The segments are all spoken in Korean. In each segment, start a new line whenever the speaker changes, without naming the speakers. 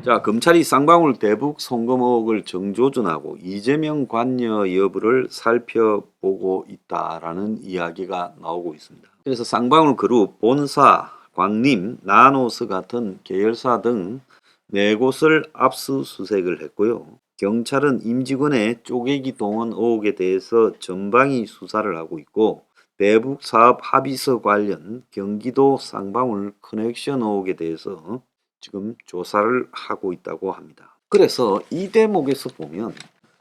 자, 검찰이 쌍방울 대북 송금 의혹을 정조준하고 이재명 관여 여부를 살펴보고 있다라는 이야기가 나오고 있습니다. 그래서 쌍방울 그룹 본사, 광림, 나노스 같은 계열사 등 4곳을 압수수색을 했고요. 경찰은 임직원의 쪼개기 동원 의혹에 대해서 전방위 수사를 하고 있고, 대북 사업 합의서 관련 경기도 쌍방울 커넥션 의혹에 대해서 지금 조사를 하고 있다고 합니다. 그래서 이 대목에서 보면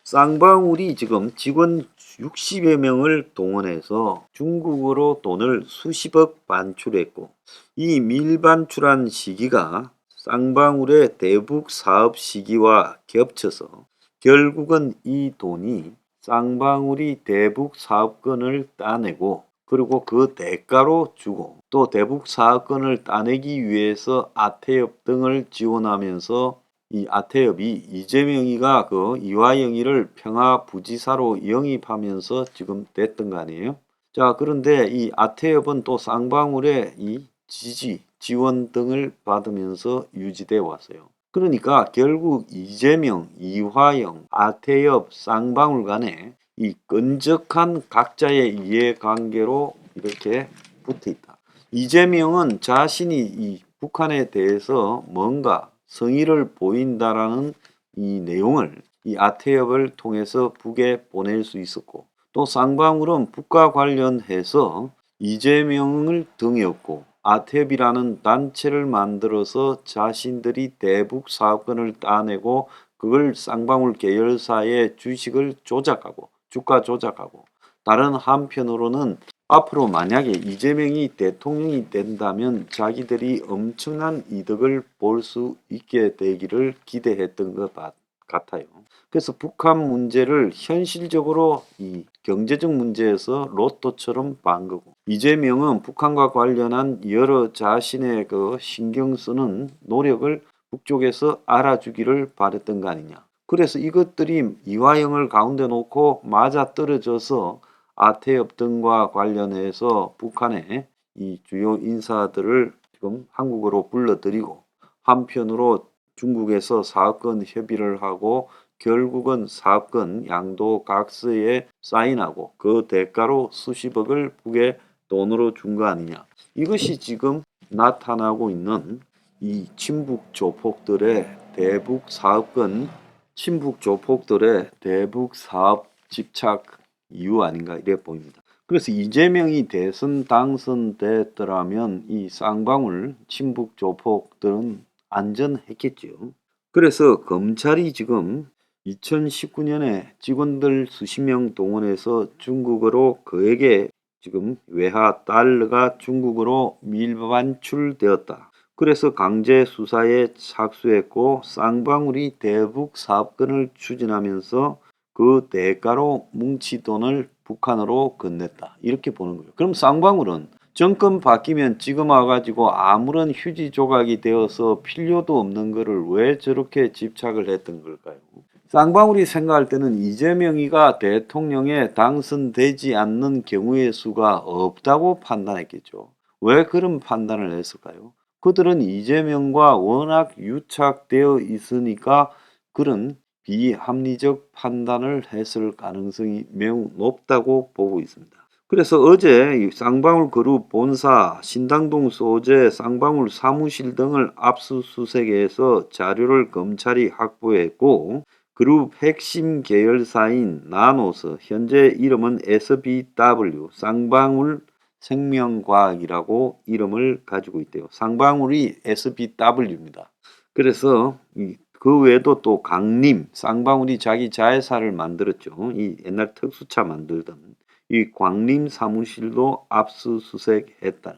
쌍방울이 지금 직원 60여 명을 동원해서 중국으로 돈을 수십억 반출했고, 이 밀반출한 시기가 쌍방울의 대북 사업 시기와 겹쳐서 결국은 이 돈이 쌍방울이 대북 사업권을 따내고, 그리고 그 대가로 주고, 또 대북 사업권을 따내기 위해서 아태엽 등을 지원하면서 이 아태엽이 이재명이가 그 이화영이를 평화부지사로 영입하면서 지금 됐던 거 아니에요? 자, 그런데 이 아태엽은 또 쌍방울의 이 지지, 지원 등을 받으면서 유지돼 왔어요. 그러니까 결국 이재명, 이화영, 아태엽, 쌍방울 간에 이 끈적한 각자의 이해관계로 이렇게 붙어 있다. 이재명은 자신이 이 북한에 대해서 뭔가 성의를 보인다라는 이 내용을 이 아태엽을 통해서 북에 보낼 수 있었고, 또 쌍방울은 북과 관련해서 이재명을 등에업고 아태엽이라는 단체를 만들어서 자신들이 대북 사업권을 따내고 그걸 쌍방울 계열사의 주식을 조작하고 주가 조작하고, 다른 한편으로는 앞으로 만약에 이재명이 대통령이 된다면 자기들이 엄청난 이득을 볼 수 있게 되기를 기대했던 것 같아요. 그래서 북한 문제를 현실적으로 이 경제적 문제에서 로또처럼 반 거고, 이재명은 북한과 관련한 여러 자신의 그 신경 쓰는 노력을 북쪽에서 알아주기를 바랬던 거 아니냐. 그래서 이것들이 이화영을 가운데 놓고 맞아 떨어져서 아태엽 등과 관련해서 북한의 이 주요 인사들을 지금 한국으로 불러들이고, 한편으로 중국에서 사업권 협의를 하고 결국은 사업권 양도각서에 사인하고 그 대가로 수십억을 북에 돈으로 준 거 아니냐. 이것이 지금 나타나고 있는 이 친북 조폭들의 대북 사업권, 친북 조폭들의 대북 사업 집착 이유 아닌가 이래 보입니다. 그래서 이재명이 대선 당선됐더라면 이 쌍방울 친북 조폭들은 안전했겠죠. 그래서 검찰이 지금 2019년에 직원들 수십 명 동원해서 중국으로 그에게 지금 외화 달러가 중국으로 밀반출되었다. 그래서 강제 수사에 착수했고 쌍방울이 대북 사업권을 추진하면서 그 대가로 뭉치 돈을 북한으로 건넸다. 이렇게 보는 거예요. 그럼 쌍방울은 정권 바뀌면 지금 와가지고 아무런 휴지 조각이 되어서 필요도 없는 거를 왜 저렇게 집착을 했던 걸까요? 쌍방울이 생각할 때는 이재명이가 대통령에 당선되지 않는 경우의 수가 없다고 판단했겠죠. 왜 그런 판단을 했을까요? 그들은 이재명과 워낙 유착되어 있으니까 그런 비합리적 판단을 했을 가능성이 매우 높다고 보고 있습니다. 그래서 어제 쌍방울 그룹 본사, 신당동 소재, 쌍방울 사무실 등을 압수수색해서 자료를 검찰이 확보했고, 그룹 핵심 계열사인 나노스, 현재 이름은 SBW, 쌍방울 생명과학이라고 이름을 가지고 있대요. 쌍방울이 SBW입니다. 그래서 그 외에도 또 강림, 쌍방울이 자기 자회사를 만들었죠. 이 옛날 특수차 만들던 이 광림 사무실도 압수수색했다.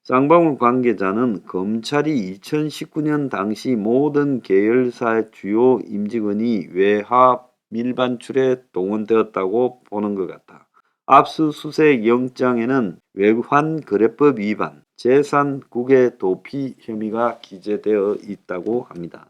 쌍방울 관계자는 검찰이 2019년 당시 모든 계열사의 주요 임직원이 외화 밀반출에 동원되었다고 보는 것 같다. 압수수색 영장에는 외환거래법 위반, 재산 국외 도피 혐의가 기재되어 있다고 합니다.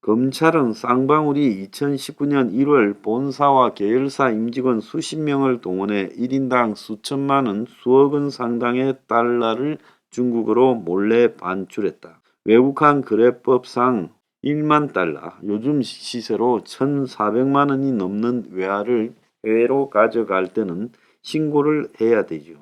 검찰은 쌍방울이 2019년 1월 본사와 계열사 임직원 수십 명을 동원해 1인당 수천만 원, 수억 원 상당의 달러를 중국으로 몰래 반출했다. 외국환 거래법상 1만 달러, 요즘 시세로 1,400만 원이 넘는 외화를 해외로 가져갈 때는 신고를 해야 되죠.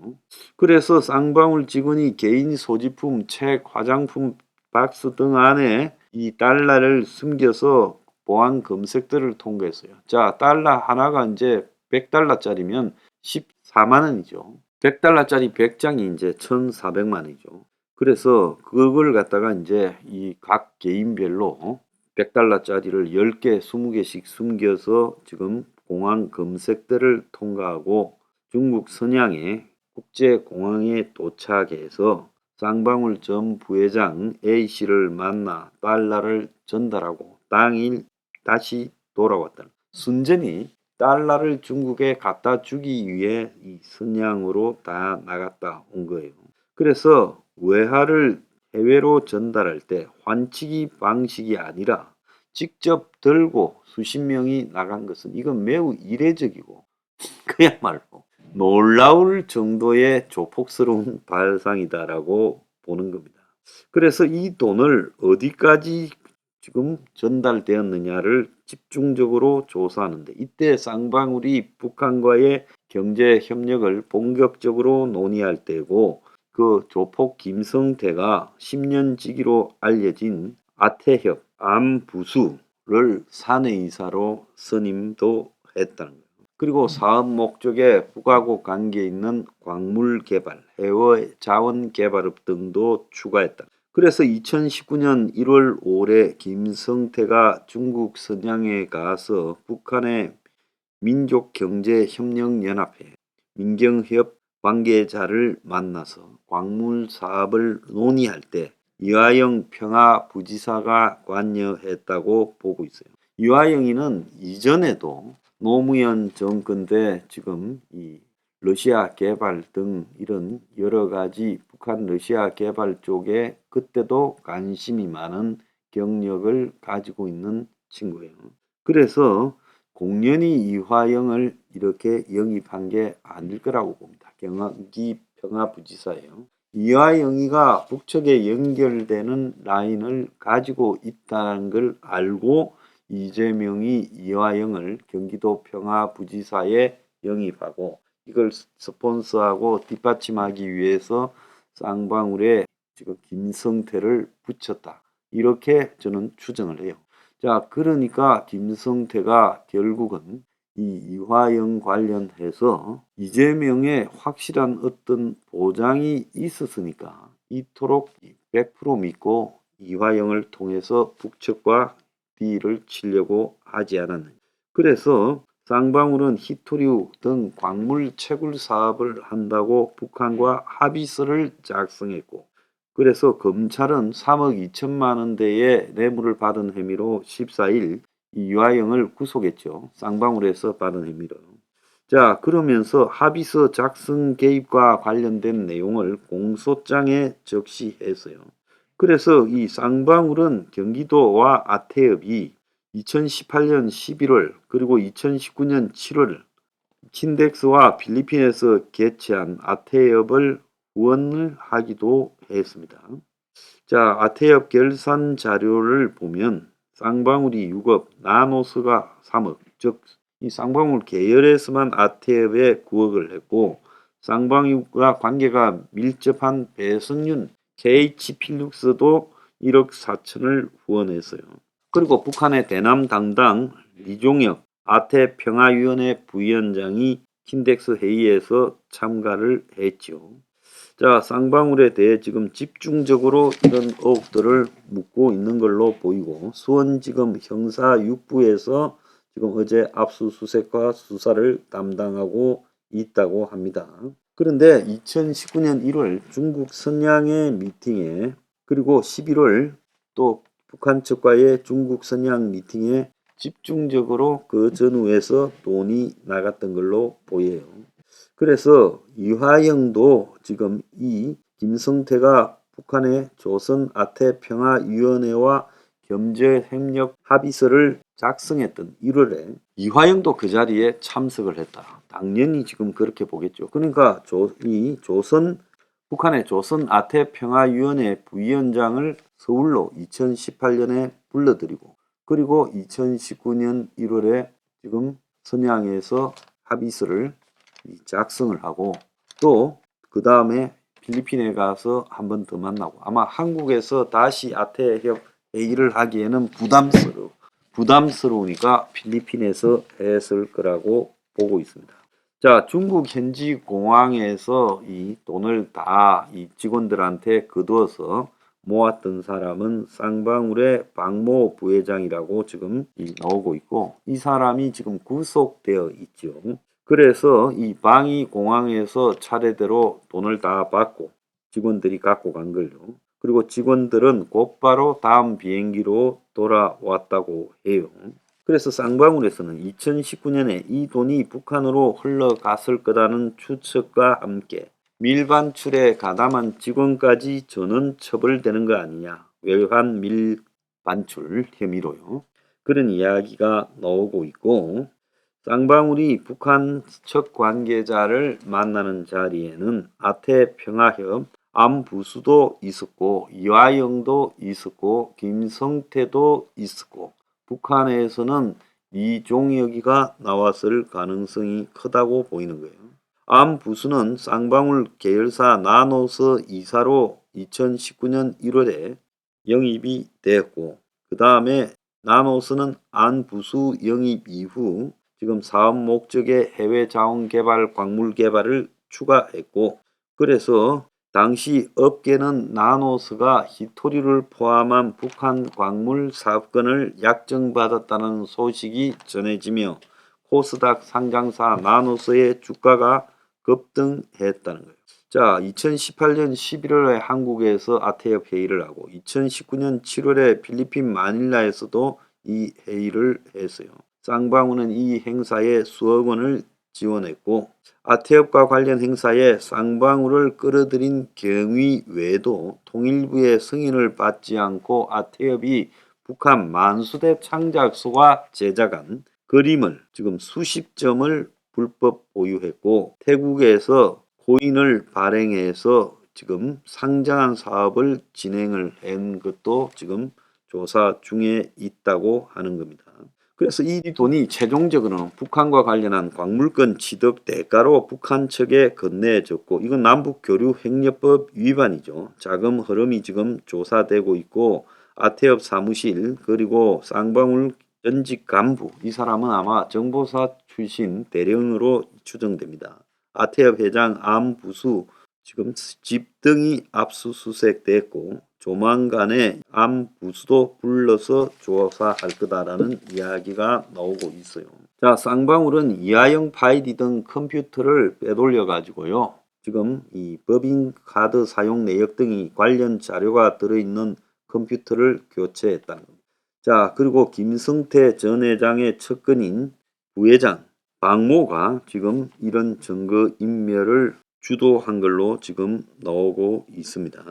그래서 쌍방울 직원이 개인 소지품, 책, 화장품 박스 등 안에 이 달러를 숨겨서 보안 검색들을 통과했어요. 자, 달러 하나가 이제 100달러짜리면 14만 원이죠. 100달러짜리 100장이 이제 1,400만 원이죠. 그래서 그걸 갖다가 이제 이 각 개인별로 100달러짜리를 10개, 20개씩 숨겨서 지금 공항 검색대를 통과하고 중국 선양의 국제공항에 도착해서 쌍방울 전 부회장 A씨를 만나 달러를 전달하고 당일 다시 돌아왔다. 순전히 달러를 중국에 갖다 주기 위해 이 선양으로 다 나갔다 온 거예요. 그래서 외화를 해외로 전달할 때 환치기 방식이 아니라 직접 들고 수십 명이 나간 것은 이건 매우 이례적이고 그야말로 놀라울 정도의 조폭스러운 발상이다라고 보는 겁니다. 그래서 이 돈을 어디까지 지금 전달되었느냐를 집중적으로 조사하는데 이때 쌍방울이 북한과의 경제 협력을 본격적으로 논의할 때고 그 조폭 김성태가 10년 지기로 알려진 아태협 암부수를 사내이사로 선임도 했다는 거예요. 그리고 사업 목적에 북하고 관계 있는 광물 개발, 해외 자원 개발업 등도 추가했다. 그래서 2019년 1월 5일에 김성태가 중국 선양에 가서 북한의 민족경제협력연합회 민경협 관계자를 만나서 광물 사업을 논의할 때 이화영 평화부지사가 관여했다고 보고 있어요. 이화영이는 이전에도 노무현 정권 때 지금 이 러시아 개발 등 이런 여러 가지 북한 러시아 개발 쪽에 그때도 관심이 많은 경력을 가지고 있는 친구예요. 그래서 공연히 이화영을 이렇게 영입한 게 아닐 거라고 봅니다. 경기 평화부지사예요. 이화영이가 북측에 연결되는 라인을 가지고 있다는 걸 알고 이재명이 이화영을 경기도 평화부지사에 영입하고 이걸 스폰서하고 뒷받침하기 위해서 쌍방울에 지금 김성태를 붙였다. 이렇게 저는 추정을 해요. 자, 그러니까 김성태가 결국은 이 이화영 관련해서 이재명의 확실한 어떤 보장이 있었으니까 이토록 100% 믿고 이화영을 통해서 북측과 딜을 치려고 하지 않았느냐. 그래서 쌍방울은 히토류 등 광물 채굴 사업을 한다고 북한과 합의서를 작성했고 그래서 검찰은 3억 2천만 원대의 뇌물을 받은 혐의로 14일 이화영을 구속했죠. 쌍방울에서 받은 혐의로. 자, 그러면서 합의서 작성 개입과 관련된 내용을 공소장에 적시했어요. 그래서 이 쌍방울은 경기도와 아태협이 2018년 11월 그리고 2019년 7월 킨덱스와 필리핀에서 개최한 아태협을 후원을 하기도 했습니다. 자, 아태협 결산 자료를 보면 쌍방울이 6억, 나노스가 3억, 즉 이 쌍방울 계열에서만 아태협에 9억을 했고 쌍방울과 관계가 밀접한 배성윤 KH필룩스도 1억 4천을 후원했어요. 그리고 북한의 대남 담당 리종혁 아태평화위원회 부위원장이 킨덱스 회의에서 참가를 했죠. 자, 쌍방울에 대해 지금 집중적으로 이런 의혹들을 묻고 있는 걸로 보이고 수원지검 형사 6부에서 지금 어제 압수수색과 수사를 담당하고 있다고 합니다. 그런데 2019년 1월 중국 선양의 미팅에 그리고 11월 또 북한 측과의 중국 선양 미팅에 집중적으로 그 전후에서 돈이 나갔던 걸로 보여요. 그래서 이화영도 지금 이 김성태가 북한의 조선 아태평화위원회와 경제협력 합의서를 작성했던 1월에 이화영도 그 자리에 참석을 했다. 당연히 지금 그렇게 보겠죠. 그러니까 이 조선 북한의 조선 아태평화위원회 부위원장을 서울로 2018년에 불러들이고 그리고 2019년 1월에 지금 선양에서 합의서를 작성을 하고 또 그 다음에 필리핀에 가서 한 번 더 만나고 아마 한국에서 다시 아태협 회의를 하기에는 부담스러우니까 필리핀에서 했을 거라고 보고 있습니다. 자, 중국 현지 공항에서 이 돈을 다 이 직원들한테 거두어서 모았던 사람은 쌍방울의 박모 부회장이라고 지금 나오고 있고 이 사람이 지금 구속되어 있죠. 그래서 이 방위 공항에서 차례대로 돈을 다 받고 직원들이 갖고 간 걸요. 그리고 직원들은 곧바로 다음 비행기로 돌아왔다고 해요. 그래서 쌍방울에서는 2019년에 이 돈이 북한으로 흘러갔을 거라는 추측과 함께 밀반출에 가담한 직원까지 저는 처벌되는 거 아니냐. 외환 밀반출 혐의로요. 그런 이야기가 나오고 있고 쌍방울이 북한 첫 관계자를 만나는 자리에는 아태평화협 안부수도 있었고 이화영도 있었고 김성태도 있었고 북한에서는 이종혁이가 나왔을 가능성이 크다고 보이는 거예요. 안부수는 쌍방울 계열사 나노스 이사로 2019년 1월에 영입이 되었고 그 다음에 나노스는 안부수 영입 이후 지금 사업 목적의 해외 자원 개발, 광물 개발을 추가했고 그래서 당시 업계는 나노스가 히토리를 포함한 북한 광물 사업권을 약정받았다는 소식이 전해지며 코스닥 상장사 나노스의 주가가 급등했다는 거예요. 자, 2018년 11월에 한국에서 아태협 회의를 하고 2019년 7월에 필리핀 마닐라에서도 이 회의를 했어요. 쌍방울은 이 행사에 수억 원을 지원했고 아태협과 관련 행사에 쌍방울을 끌어들인 경위 외에도 통일부의 승인을 받지 않고 아태협이 북한 만수대 창작소가 제작한 그림을 지금 수십 점을 불법 보유했고 태국에서 코인을 발행해서 지금 상장한 사업을 진행을 한 것도 지금 조사 중에 있다고 하는 겁니다. 그래서 이 돈이 최종적으로는 북한과 관련한 광물권 취득 대가로 북한 측에 건네졌고 이건 남북교류횡령법 위반이죠. 자금 흐름이 지금 조사되고 있고 아태협 사무실 그리고 쌍방울 전직 간부 이 사람은 아마 정보사 출신 대령으로 추정됩니다. 아태협 회장 안부수 지금 집 등이 압수수색됐고 조만간에 안부수도 불러서 조사할 거다라는 이야기가 나오고 있어요. 자, 쌍방울은 이하영 파일이 등 컴퓨터를 빼돌려 가지고요. 지금 이 법인카드 사용 내역 등이 관련 자료가 들어있는 컴퓨터를 교체했다는 겁니다. 자, 그리고 김성태 전 회장의 측근인 부회장 박모가 지금 이런 증거 인멸을 주도한 걸로 지금 나오고 있습니다.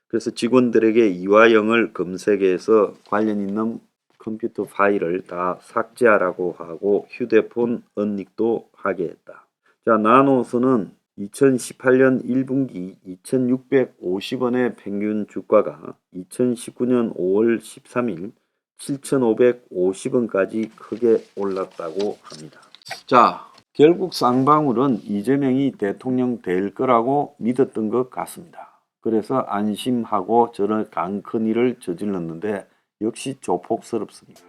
그래서 직원들에게 이화영을 검색해서 관련 있는 컴퓨터 파일을 다 삭제하라고 하고 휴대폰 은닉도 하게 했다. 자, 나노스는 2018년 1분기 2650원의 평균 주가가 2019년 5월 13일 7550원까지 크게 올랐다고 합니다. 자, 결국 쌍방울은 이재명이 대통령 될 거라고 믿었던 것 같습니다. 그래서 안심하고 저런 강큰 일을 저질렀는데 역시 조폭스럽습니다.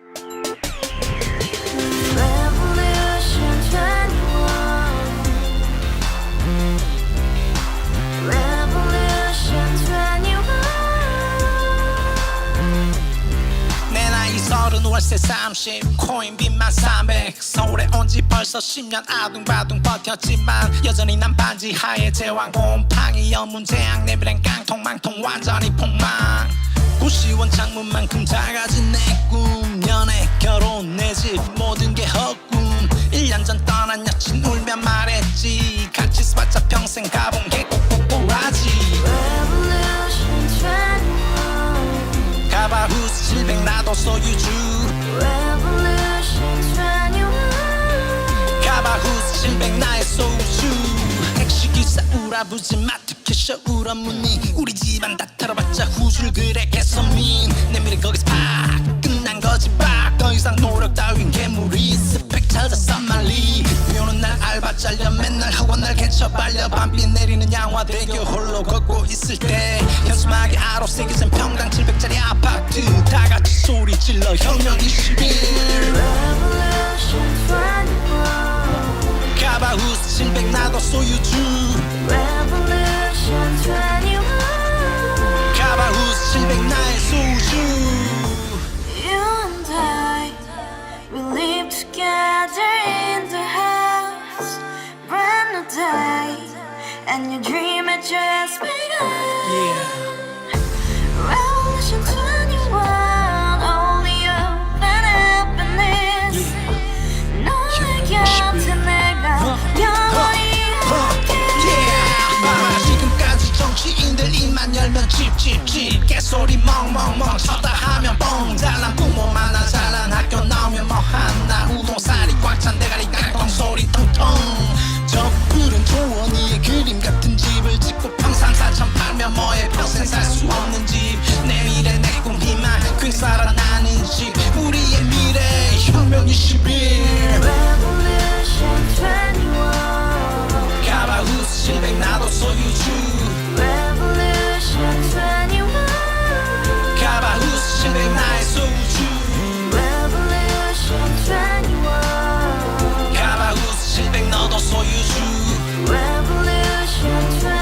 월세 30 코인 빚만 300 서울에 온 지 벌써 10년 아둥바둥 버텼지만 여전히 난 반지 하에 제왕 곰팡이 연문제약 내비랭 깡통 망통 완전히 폭망 90원 창문만큼 작아진 내 꿈 연애 결혼 내 집 모든 게 헛꿈 1년 전 떠난 여친 울며 말했지 같이 써봤자 평생 가본 게 꼭꼭꼭하지 가바후스 700 나도 소유주 가바후스 700 나의 소유주 택시기사 우라부지 마트캐시 부셔 울어무니 우리 집안 다 털어봤자 후줄 그래 개선민 내 미래 거기서 팍 끝난 거지 팍더 이상 노력 따윈 괴물이 스펙 찾아서 말리 비오는 날 알바 잘려 맨날 학원 날 개쳐 발려 밤비 내리는 양화대교 홀로 걷고 있을 때 현수막에 아로 새겨진 평당 700짜리 아파트 다 같이 소리 질러 혁명 21
Revolution 21
카바후스 700 나도 소유주
Revolution 21
카바후스 700 나의 소주
You and I, we live together in the house. Brand new day, and your dream had just begun.
yeah.
Revolution 21, only hope and happiness. 너의 곁에 내가 영원히
Yeah. 지금까지 정치인들 입만 열면 찝찝찝 개소리 멍멍멍 쳤다 하면 뻥 잘난 부모 만나 잘난 학교 나오면 뭐 하나 우동살이 꽉 찬 대가리 깡통 소리 통통 저 푸른 조원이의 그림 같은 집을 짓고 평상사천 팔면 뭐해 평생 살 수 없는 집 내 미래 내 꿈 희망 퀵살아나는 집 우리의 미래 혁명 21
Revolution 21.
카바후스 700 나도 소유주
Revolution 21.
카바후스 700 나의 소주
Revolution 21.
카바후스 700 너도 소유주
Revolution 21.